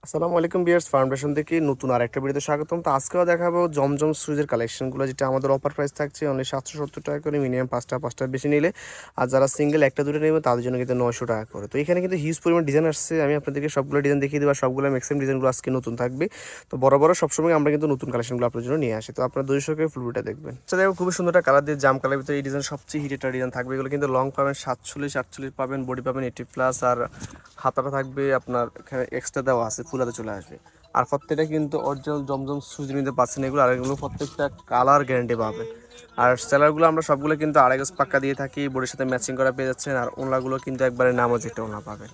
আসসালামু আলাইকুম viewers, foundation থেকে নতুন আরেকটা ভিডিওতে স্বাগতম। তো আজকেও দেখাবো জমজম সুইজের কালেকশনগুলো, যেটা আমাদের অফার প্রাইস থাকছে অনলি ৭৭০ টাকা করে, মিনিমাম পাঁচটা বেশি নিলে। আর যারা সিঙ্গেল একটা দুটো নেবে তাদের জন্য কিন্তু ৯০০ টাকা করে। তো এখানে কিন্তু হিউজ পরিমাণ ডিজাইন আসছে, আমি আপনাদেরকে সবগুলো ডিজাইন দেখিয়ে দেবো। সবগুলো ম্যাক্সিমাম ডিজাইনগুলো আজকে নতুন থাকবে। তো বড় সবসময় আমরা কিন্তু নতুন কালেকশনগুলো আপনার জন্য নিয়ে আসি। তো আপনার ২০০ করে ফুল ভিডিওটা দেখবেন। আচ্ছা দেখো, খুবই সুন্দর একটা কালার দিয়ে জাম কালার ভিতরে এই ডিজাইন সবচেয়ে হিট একটা ডিজাইন থাকবে। এগুলো কিন্তু লং পাবেন ৪৭ পাবেন, বডি পাবেন 80+, আর হাতাটা থাকবে আপনার এখানে এক্সট্রা দেওয়া আছে, ফুল হাতে চলে আসবে। আর প্রত্যেকটা কিন্তু অরিজিনাল জমজম সুইচ নিতে পারছেন এগুলো। আর এগুলো প্রত্যেকটা কালার গ্যারান্টি পাবেন। আর সেলারগুলো আমরা সবগুলো কিন্তু ২.৫ গজ পাক্কা দিয়ে থাকি, বডির সাথে ম্যাচিং করা পেয়ে যাচ্ছেন। আর ওনলাগুলো কিন্তু একবারে নামাজ একটা ওনলা পাবেন।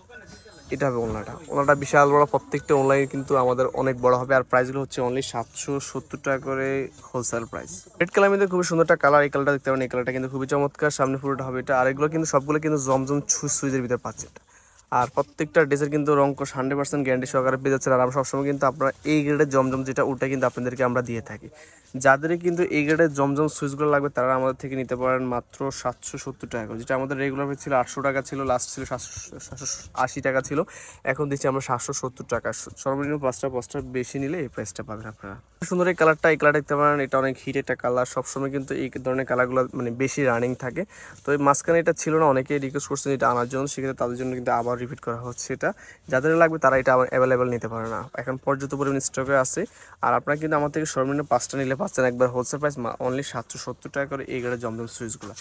এটা হবে ওনলাটা বিশাল বড়, প্রত্যেকটা অনলাইন কিন্তু আমাদের অনেক বড় হবে। আর প্রাইসগুলো হচ্ছে অনলি ৭৭০ টাকা করে হোলসেল প্রাইস। রেড কালার মধ্যে খুবই সুন্দর একটা কালার, এই কালারটা দেখতে পারেন। এই কালারটা কিন্তু খুবই চমৎকার, সামনে পুরোটা হবে এটা। আর এগুলো কিন্তু সবগুলো কিন্তু জমজম সুইচের ভিতরে পাচ্ছে। আর প্রত্যেকটা ড্রেসের কিন্তু রংকশ 100% গ্যারান্টি সহকারে পেয়ে যাচ্ছেন। আর আমরা সবসময় কিন্তু আপনারা এই গ্রেডের জমজম যেটা, ওটা কিন্তু আপনাদেরকে আমরা দিয়ে থাকি। যাদের কিন্তু এই গ্রেডের জমজম সুইচগুলো লাগবে তারা আমাদের থেকে নিতে পারেন মাত্র ৭৭০ টাকা করে। যেটা আমাদের রেগুলার ছিল ৮০০ টাকা ছিল, লাস্ট ছিল ৭৮০ টাকা ছিল, এখন দিচ্ছি আমরা ৭৭০ টাকা। সর্বনিম্ন পাঁচটা বেশি নিলে এই প্রাইসটা পাবেন আপনারা। সুন্দর এই কালারটা দেখতে পারেন, এটা অনেক হিট একটা কালার। সবসময় কিন্তু এই ধরনের কালারগুলো মানে বেশি রানিং থাকে। তো এই মাঝখানে এটা ছিল না, অনেকেই রিকোয়েস্ট করছেন এটা আনার জন্য, সেক্ষেত্রে তাদের জন্য কিন্তু আবার রিপিট করা হচ্ছে। এটা যাদের লাগবে তারা এটা আবার অ্যাভেলেবেল নিতে পারে না, এখন পর্যাপ্ত পরিমাণ স্টকে আছে। আর আপনারা কিন্তু আমার থেকে সর্বনিম্ন 5টা নিলে পাচ্ছেন একবার হোলসেল প্রাইস অনলি ৭৭০ টাকা করে এই গাড়ির জমজম সুইচগুলো।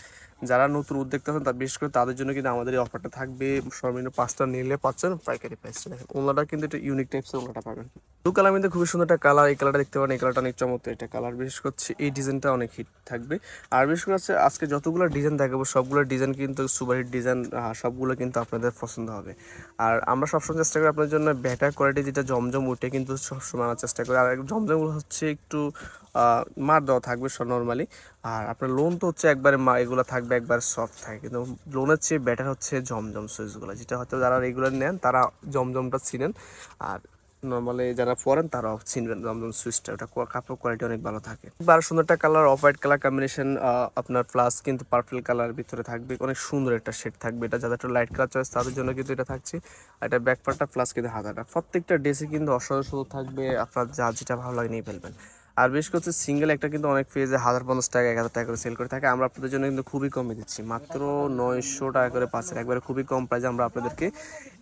যারা নতুন উদ্যোক্তা আছেন তার বিশেষ করে তাদের জন্য কিন্তু আমাদের এই অফারটা থাকবে। সর্বনিম্ন 5টা নিলে পাচ্ছেন পাইকারি প্রাইসটা। দেখেন ওনাটা কিন্তু এটা ইউনিক টাইপসের ওনাটা পাবেন। ব্লু কালার মধ্যে খুবই সুন্দর একটা কালার, এই কালারটা দেখতে পারেন। এই কালারটা অনেক চমৎকার একটা কালার, বিশেষ করছে এই ডিজাইনটা অনেক হিট থাকবে। আর বিশেষ করে হচ্ছে আজকে যতগুলো ডিজাইন দেখাবো সবগুলো ডিজাইন কিন্তু সুপার হিট ডিজাইন, সবগুলো কিন্তু আপনাদের পছন্দ হবে। আর আমরা সবসময় চেষ্টা করি আপনার জন্য বেটার কোয়ালিটি যেটা জমজম, ওইটা কিন্তু সবসময় আনার চেষ্টা করি। আর জমজমগুলো হচ্ছে একটু মার দেওয়া থাকবে নর্মালি। আর আপনার লোন তো হচ্ছে একবারে এগুলো থাকবে একবার সফট থাকে, কিন্তু লোনের চেয়ে বেটার হচ্ছে জমজম সুইচগুলো, যেটা হয়তো যারা রেগুলার নেন তারা জমজমটা চিনেন। আর নর্মালি যারা পরেন তারাও চিনবেন জমজম সুইচটা, ওটা কাপড় কোয়ালিটি অনেক ভালো থাকে। আর সুন্দর একটা colour, off white colour combination, আপনার প্লাস কিন্তু পার্পল কালার ভিতরে থাকবে, অনেক সুন্দর একটা শেড থাকবে। এটা যাদের একটু লাইট কালার চয়েস তাদের জন্য কিন্তু এটা থাকছে। এটা ব্যাক পার্টটা প্লাস কিন্তু হাতাটা, প্রত্যেকটা ড্রেসে কিন্তু অসাধারণ থাকবে। আপনার যা যেটা ভালো লাগে নিয়ে ফেলবেন। আর বেশ করছে সিঙ্গেল একটা কিন্তু অনেক পেজে ১,০৫০ টাকা ১,০০০ টাকা করে সেল করে থাকে, আমরা আপনাদের জন্য কিন্তু খুবই কমে দিচ্ছি, মাত্র ৯০০ টাকা করে পাচ্ছেন। একবারে খুবই কম প্রাইসে আমরা আপনাদেরকে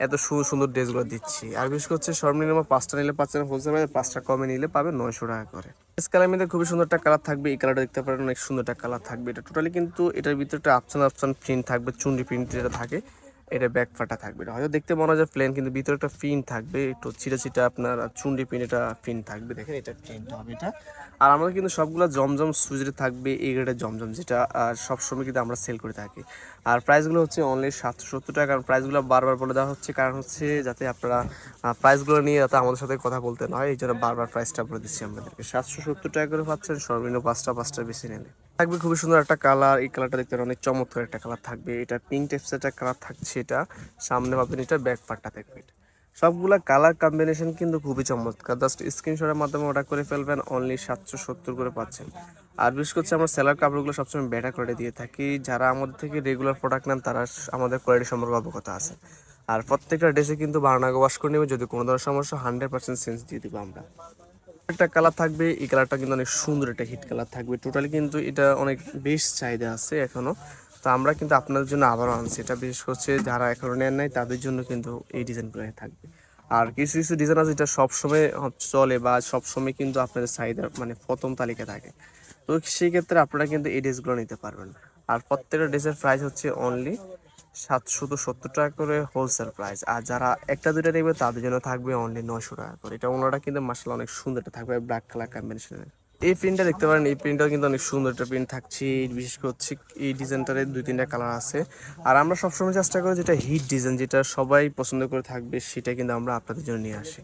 এত সুন্দর ড্রেসগুলো দিচ্ছি। আর বিশেষ করছে সর্বনিম্ন 5টা নিলে পাচ্ছেন হোলসেল প্রাইসে, 5টা কমে নিলে পাবেন ৯০০ টাকা করে। এই কালার মধ্যে খুবই সুন্দর একটা কালার থাকবে, এই কালারটা দেখতে পারেন, অনেক সুন্দর একটা কালার থাকবে। এটা টোটালি কিন্তু এটার ভিতরে একটা অপশন প্রিন্ট থাকবে, চুন্ডি প্রিন্ট যেটা থাকে, এটা ব্যাক ফাটা থাকবে। এটা হয়তো দেখতে মনে হয় যে প্লেন, কিন্তু ভিতরে একটা প্রিন্ট থাকবে, একটু ছিটা আপনার চুন্ডি প্রিন্ট, এটা প্রিন্ট থাকবে। দেখেন এটা প্রিন্ট হবে এটা। আর আমাদের কিন্তু সবগুলো জমজম সুইচে থাকবে এই গ্রেডের জমজম, যেটা সবসময় কিন্তু আমরা সেল করে থাকি। আর প্রাইসগুলো হচ্ছে অনলি ৭৭০ টাকা। কারণ প্রাইসগুলো বারবার বলে দেওয়া হচ্ছে, কারণ হচ্ছে যাতে আপনারা প্রাইসগুলো নিয়ে যাতে আমাদের সাথে কথা বলতে না হয়, এই জন্য বারবার প্রাইসটা বলে দিচ্ছি আপনাদেরকে। ৭৭০ টাকা করে পাচ্ছেন সর্বনিম্ন পাঁচটা বেশি নিলে। থাকবে খুবই সুন্দর একটা কালার, এই কালারটা দেখতে অনেক চমৎকার একটা কালার থাকবে। এটা পিঙ্ক টাইপসের একটা কালার থাকছে, এটা সামনে পাবেন, এটা ব্যাক পার্টটা থাকবে। সবগুলা কালার কম্বিনেশন কিন্তু খুবই চমৎকার, জাস্ট স্ক্রিনশটের মাধ্যমে অর্ডার করে ফেলবেন, অনলি ৭৭০ করে পাচ্ছেন। আর বিশেষ করছে আমরা সেলার কাপড়গুলো সবসময় বেটার কোয়ালিটি দিয়ে থাকি, যারা আমাদের থেকে রেগুলার প্রোডাক্ট নেন তারা আমাদের কোয়ালিটি সম্পর্কে অবগত আছে। আর প্রত্যেকটা ড্রেসে কিন্তু 12 আগে ওয়াশ করে নেবে, যদি কোনো ধরনের সমস্যা 100% চেঞ্জ দিয়ে দেবো আমরা। একটা কালার থাকবে, এই কালারটা কিন্তু অনেক সুন্দর একটা হিট কালার থাকবে, টোটালি কিন্তু এটা অনেক বেশ চাহিদা আছে এখনো। তো আমরা কিন্তু আপনাদের জন্য আবারও আনছি, এটা বিশেষ করছে যারা এখনো নেন নাই তাদের জন্য কিন্তু এই ডিজাইনগুলো থাকবে। আর কিছু কিছু ডিজাইন আছে যেটা সবসময় চলে বা সবসময় কিন্তু আপনাদের চাহিদা মানে প্রথম তালিকা থাকে, তো সেই ক্ষেত্রে আপনারা কিন্তু এই ড্রেসগুলো নিতে পারবেন। আর প্রত্যেকটা ড্রেসের প্রাইস হচ্ছে অনলি ৭৭০ টাকা করে হোলসেল প্রাইস। আর যারা একটা দুইটা নেবে তাদের জন্য থাকবে অনলি ৯০০ টাকা করে। এটা ওনারা কিন্তু মাসাল্লাহ অনেক সুন্দর থাকবে, ব্ল্যাক কালার কম্বিনেশনের। এই প্রিন্টটা দেখতে পারেন, এই প্রিন্টটাও কিন্তু অনেক সুন্দর একটা প্রিন্ট থাকছে। বিশেষ করে হচ্ছে এই ডিজাইনটারে 2-3টা কালার আছে। আর আমরা সবসময় চেষ্টা করি যেটা হিট ডিজাইন, যেটা সবাই পছন্দ করে থাকবে, সেটা কিন্তু আমরা আপনাদের জন্য নিয়ে আসি।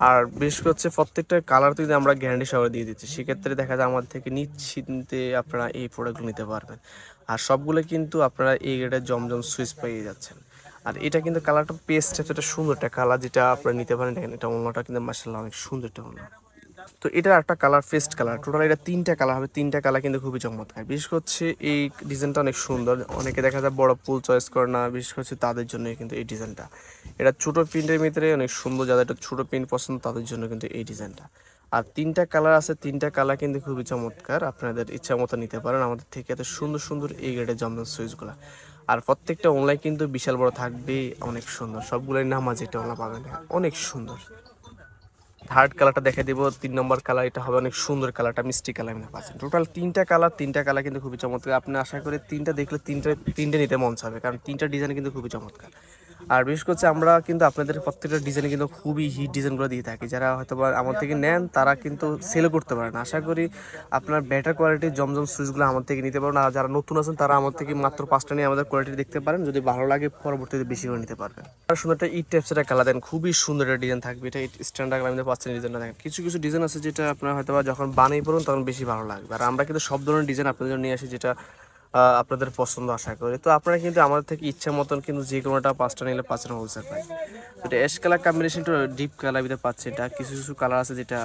আর বিশেষ করে হচ্ছে প্রত্যেকটা কালার তো আমরা গ্যারান্টি সহকারে দিয়ে দিচ্ছি, সেক্ষেত্রে দেখা যায় আমাদের থেকে নিশ্চিন্তে আপনারা এই প্রোডাক্টগুলো নিতে পারবেন। আর সবগুলো কিন্তু আপনারা এই গ্রেডের জমজম সুইচ পেয়ে যাচ্ছেন। আর এটা কিন্তু কালারটা পেস্ট, এটা সুন্দর একটা কালার, যেটা আপনারা নিতে পারেন। দেখেন এটা ওনাটা কিন্তু মাশাআল্লাহ অনেক সুন্দর একটা ওনা। তো তো এটার একটা কালার ফেস্ট কালার, টোটাল এটা 3টা কালার হবে, 3টা কালার কিন্তু খুবই চমৎকার। বিশেষ হচ্ছে এই ডিজাইনটা অনেক সুন্দর, অনেকে দেখা যায় বড় ফুল চয়েস করে না, বিশেষ হচ্ছে তাদের জন্য কিন্তু এই ডিজাইনটা। এটা ছোটো প্রিন্টের ভিতরে অনেক সুন্দর, যাদের একটা ছোটো প্রিন্ট পছন্দ তাদের জন্য কিন্তু এই ডিজাইনটা। আর 3টা কালার আছে, 3টা কালার কিন্তু খুবই চমৎকার, আপনাদের ইচ্ছা মতো নিতে পারেন আমাদের থেকে। এত সুন্দর সুন্দর এই গ্রেডের জমজম সুইচগুলো, আর প্রত্যেকটা অনলাইন কিন্তু বিশাল বড় থাকবে, অনেক সুন্দর, সবগুলোই নামাজ এটা ওলা পাবেন, অনেক সুন্দর। থার্ড কালারটা দেখে দিব, 3 নম্বর কালার, এটা হবে অনেক সুন্দর কালারটা, মিষ্টি কালার আপনি পাচ্ছেন। টোটাল 3টা কালার কিন্তু খুবই চমৎকার। আপনি আশা করি 3টা দেখলে তিনটে নিতে মন চাবে, কারণ 3টা ডিজাইন কিন্তু খুবই চমৎকার। আর বিশেষ করে আমরা কিন্তু আপনাদের প্রত্যেকটা ডিজাইনে কিন্তু খুবই হিট ডিজাইনগুলো দিয়ে থাকি, যারা হয়তো বা আমার থেকে নেন তারা কিন্তু সেলও করতে পারেন। আশা করি আপনার বেটার কোয়ালিটির জমজম সুইচগুলো আমার থেকে নিতে পারেন। আর যারা নতুন আছেন তারা আমার থেকে মাত্র 5টা নিয়ে আমাদের কোয়ালিটি দেখতে পারেন, যদি ভালো লাগে পরবর্তীতে বেশি করে নিতে পারবেন। আর সুন্দর একটা ইট টাইপস একটা কালার দেন, খুবই সুন্দর একটা ডিজাইন থাকবে, এটা স্ট্যান্ডার্ড আমি পাচ্ছেন ডিজাইনটা দেখেন। কিছু কিছু ডিজাইন আছে যেটা আপনার হয়তো বা যখন বানিয়ে পড়ুন তখন বেশি ভালো লাগবে, আর আমরা কিন্তু সব ধরনের ডিজাইন আপনাদের জন্য নিয়ে আসি যেটা আপনাদের পছন্দ আশা করি। তো আপনারা কিন্তু আমাদের থেকে ইচ্ছা মতন কিন্তু যে কোনোটা 5টা নিলে 5টা হোলসেল প্রাইস। এটা অ্যাশ কালার কম্বিনেশনটা ডিপ কালার ভিতরে পাচ্ছে, এটা কিছু কিছু কালার আছে যেটা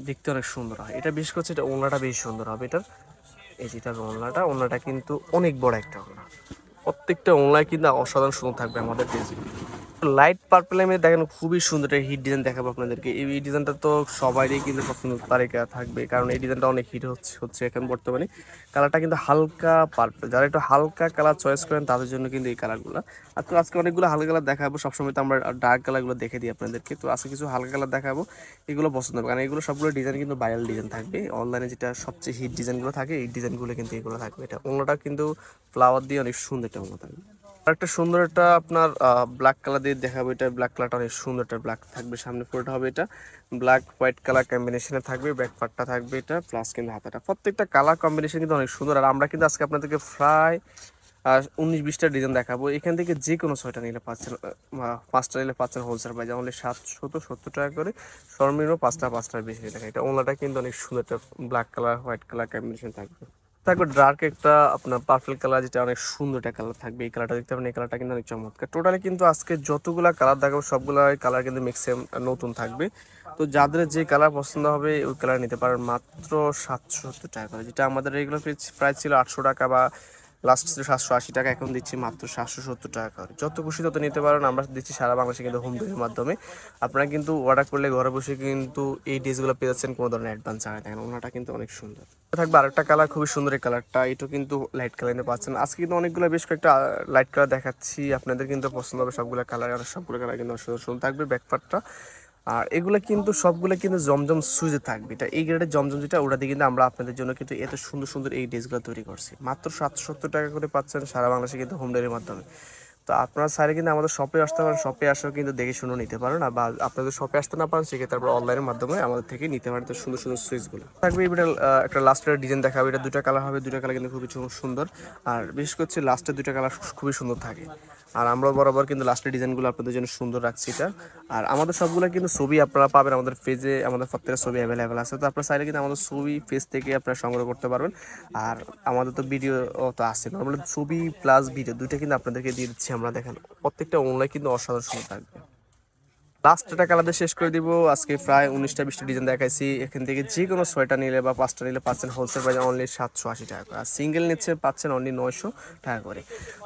দেখতে অনেক সুন্দর হয়। এটা বিশেষ করছে এটা ওড়নাটা বেশ সুন্দর হবে এটার, এই যেটা ওড়নাটা কিন্তু অনেক বড় একটা ওড়না, প্রত্যেকটা ওড়নায় কিন্তু অসাধারণ সুন্দর থাকবে আমাদের ডিজাইন। লাইট পার্পেলের মধ্যে দেখেন খুবই সুন্দর একটা হিট ডিজাইন দেখাবো আপনাদেরকে। এই ডিজাইনটা তো সবারই কিন্তু পছন্দ তালিকা থাকবে, কারণ এই ডিজাইনটা অনেক হিট হচ্ছে এখন বর্তমানে। কালারটা কিন্তু হালকা পার্পেল, যারা একটু হালকা কালার চয়েস করেন তাদের জন্য কিন্তু এই কালারগুলো। আর তো আজকে অনেকগুলো হালকা কালার দেখাবো, সবসময় তো আমরা ডার্ক কালারগুলো দেখে দিই আপনাদেরকে, তো আজকে কিছু হালকা কালার দেখাবো, এগুলো পছন্দ হবে, কারণ এগুলো সবগুলো ডিজাইন কিন্তু ভাইরাল ডিজাইন থাকবে। অনলাইনে যেটা সবচেয়ে হিট ডিজাইনগুলো থাকে এই ডিজাইনগুলো কিন্তু এগুলো থাকবে। এটা অন্যটা কিন্তু ফ্লাওয়ার দিয়ে অনেক সুন্দর একটা অন্য থাকবে। একটা সুন্দর একটা আপনার ব্ল্যাক কালার দিয়ে দেখাবো, এটা ব্ল্যাক কালারটা অনেক সুন্দর একটা ব্ল্যাক থাকবে, সামনে পুরোটা হবে এটা ব্ল্যাক হোয়াইট কালার কম্বিনেশনে থাকবে, ব্যাক পার্টটা থাকবে এটা প্লাস কিন্তু হাতাটা, প্রত্যেকটা কালার কম্বিনেশন কিন্তু অনেক সুন্দর। আর আমরা কিন্তু আজকে আপনাদেরকে প্রায় 19-20টা ডিজাইন দেখাবো, এখান থেকে যে কোনো 6টা নিলে পাচ্ছেন, 5টা নিলে পাচ্ছেন হোলসেল প্রাইস অনলি 770 টাকা করে, সর্বনিম্ন 5টার বেশি দেখা। এটা ওনাটা কিন্তু অনেক সুন্দর একটা black colour white colour combination থাকবে। থাকবে ডার্ক একটা আপনার পার্পল কালার, যেটা অনেক সুন্দর একটা কালার থাকবে, এই কালারটা দেখতে পাবেন, এই কালারটা কিন্তু অনেক চমৎকার। টোটালি কিন্তু আজকে যতগুলা কালার দেখাবো সবগুলা কালার কিন্তু ম্যাক্সিমাম নতুন থাকবে। তো যাদের যে কালার পছন্দ হবে ওই কালার নিতে পারেন মাত্র 770 টাকা করে, যেটা আমাদের রেগুলার প্রাইস ছিল 800 টাকা বা লাস্ট ছিল 780 টাকা, এখন দিচ্ছি মাত্র 770 টাকা করে। যত খুশি তত নিতে পারেন, আমরা দিচ্ছি সারা বাংলাদেশে কিন্তু হোম ডেলিভারির মাধ্যমে। আপনারা কিন্তু অর্ডার করলে ঘরে বসে কিন্তু এই ড্রেসগুলো পেয়ে যাচ্ছেন কোনো ধরনের অ্যাডভান্স ছাড়া। দেখেন ওনাটা কিন্তু অনেক সুন্দর থাকবে। আরেকটা কালার খুবই সুন্দর, এই কালারটা এটা কিন্তু লাইট কালারে পাচ্ছেন। আজকে কিন্তু অনেকগুলো বেশ কয়েকটা লাইট কালার দেখাচ্ছি, আপনাদের কিন্তু পছন্দ হবে সবগুলো কালার, আর সবগুলো কালার কিন্তু সুন্দর সুন্দর থাকবে ব্যাকপার্টটা। আর এগুলো কিন্তু সবগুলো কিন্তু জমজম সুইচে থাকবে, এটা এই গ্রেডের জমজম যেটা, ওটা দিয়ে কিন্তু আমরা আপনাদের জন্য কিন্তু এত সুন্দর সুন্দর এই ড্রেসগুলো তৈরি করছি। মাত্র 770 টাকা করে পাচ্ছেন সারা বাংলাদেশে কিন্তু হোম ডেলিভারির মাধ্যমে। তো আপনারা চাইলে কিন্তু আমাদের শপে আসতে পারেন, শপে আসেও কিন্তু দেখে শুনে নিতে পারেন, বা আপনাদের শপে আসতে না পারেন সেক্ষেত্রে আপনারা অনলাইনের মাধ্যমে আমাদের থেকে নিতে পারেন। তো সুন্দর সুন্দর সুইচগুলো থাকবে। এবার একটা লাস্টের ডিজাইন দেখাবে, এটা 2টা কালার হবে, 2টা কালার কিন্তু খুবই সুন্দর। আর বিশেষ করে লাস্টের 2টা কালার খুবই সুন্দর থাকে। আর আমরা বরাবর কিন্তু লাস্টের ডিজাইনগুলো আপনাদের জন্য সুন্দর রাখছি এটা। আর আমাদের সবগুলো কিন্তু ছবি আপনারা পাবেন আমাদের পেজে, আমাদের প্রত্যেকটা ছবি অ্যাভেলেবেল আছে। তো আপনারা চাইলে কিন্তু আমাদের ছবি পেজ থেকে আপনারা সংগ্রহ করতে পারবেন। আর আমাদের তো ভিডিও তো আছে, নর্মালি ছবি প্লাস ভিডিও দুইটা কিন্তু আপনাদেরকে দিয়ে দিচ্ছি আমরা। দেখেন প্রত্যেকটা অনলাইন কিন্তু অসাধারণ সুন্দর থাকবে। লাস্টটা কালারদের শেষ করে দিব। আজকে প্রায় 19টা-20টা ডিজাইন দেখাইছি, এখান থেকে যে কোনো 6টা নিলে বা 5টা নিলে পাচ্ছেন হোলসেল প্রাইস অনলি 780 টাকা করে, আর সিঙ্গেল নিচ্ছে পাচ্ছেন অনলি 900 টাকা করে।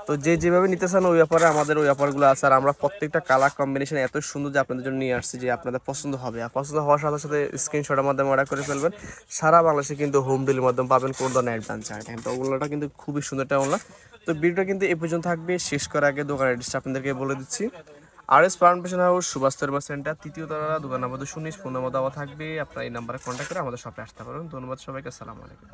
তো যেভাবে নিতে চান ওই ব্যাপারে আমাদের ওই ব্যাপারগুলো আছে। আর আমরা প্রত্যেকটা কালার কম্বিনেশন এত সুন্দর যে আপনাদের জন্য নিয়ে আসছি, যে আপনাদের পছন্দ হবে, আর পছন্দ হওয়ার সাথে সাথে স্ক্রিনশটের মাধ্যমে অর্ডার করে ফেলবেন। সারা বাংলাদেশে কিন্তু হোম ডেলিভারির মাধ্যমে পাবেন, কোনো ধরনের অ্যাডভান্স চাই। তো ওগুলোটা কিন্তু খুবই সুন্দর একটা ওগুলো। তো ভিডিওটা কিন্তু এই পর্যন্ত থাকবে, শেষ করার আগে দোকানের অ্যাড্রেসটা আপনাদেরকে বলে দিচ্ছি। RS foundation house, Subhash centre, 3য় তলা, দোকান নম্বর 219, ফোন নাম্বার দেওয়া থাকবে, আপনারা এই নাম্বারে কন্ট্যাক্ট করে আমাদের শপে আসতে পারবেন। ধন্যবাদ সবাইকে, আসসালামু আলাইকুম।